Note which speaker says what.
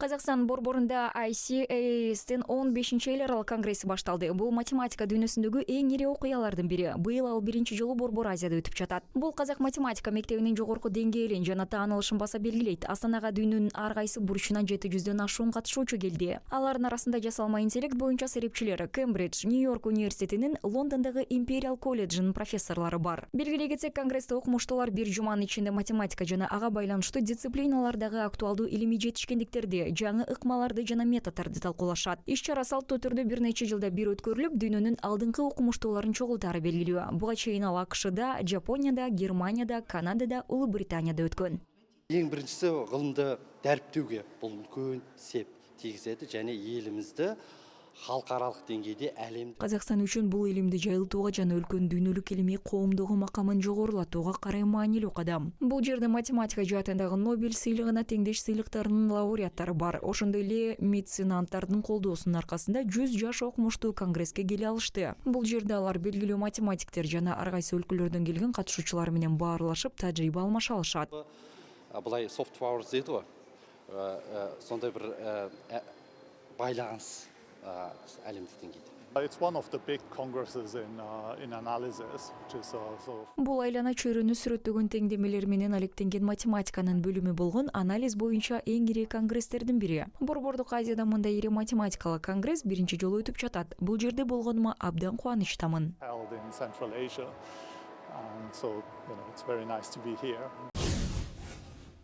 Speaker 1: Казакстан борборунда ICAS-тин 15-чи эл аралык конгресси башталды. Бул математика дүйнөсүндөгү эң ири окуялардын бири. Быйыл ал биринчи жолу Борбор Азияда өтүп жатат. Бул казак математика мектебинин жогорку деңгээлин жана таанылышын баса белгилейт. Астанага дүйнөнүн ар кайсы бурчунан 700дөн ашуун катышуучу келди. Алардын арасында жасалма интеллект боюнча серепчилер Кембридж, Нью-Йорк университетинин, Лондондогу Imperial колледжинин профессорлору бар. Белгилей кетсек, конгрессте окумуштуулар бир жуманын ичинде математика жана ага байланыштуу дисциплиналардагы актуалдуу илимий жетишкендиктерди, жаңы ыкмаларды жана методдорду талкуулашат. Иш-чара салттуу түрдө бир нече жылда бир өткөрүлүп, дүйнөнүн алдыңкы окумуштууларын чогултаары белгилүү. Буга чейин ал АКШда, Жапонияда, Германияда, Канадада, Улуу Британияда өткөн.
Speaker 2: Ең біріншісі ғылымды дәріптеуге бұл үлкен сеп тигізеді және елімізді халықаралық деңгейде әлемде.
Speaker 1: Казакстан үчүн бул илимди жайылтууга жана өлкөнүн дүйнөлүк илимий коомдугу макамын жогорулатууга карай маанилүү кадам. Бул жерде математика жаатындагы Нобель сыйлыгына теңдеш сыйлыктарынын лауреаттары бар. Ошондой эле меценаттардын колдоосунун аркасында 100 жаш окумуштуу конгресске келе алышты. Бул жерде алар белгилүү математиктер жана ар кайсы өлкөлөрдөн келген катышуучулар менен баарлашып, тажрыйба алмаша алышат.
Speaker 2: Бұлай soft power дейді ғой, сондай бір байланыс әлемдік деңгейде.
Speaker 3: It's one of the big congresses in analysis, which is
Speaker 1: Бул айлана чөйрөнү сүрөттөгөн теңдемелер менен алектенген математиканын бөлүмү болгон анализ боюнча эң ири конгресстердин бири. Борбордук Азияда мындай ири математикалык конгресс биринчи жолу өтүп жатат. Бул жерде болгонума абдан кубанычтамын.
Speaker 3: held in Central Asia, and so it's very nice to be here.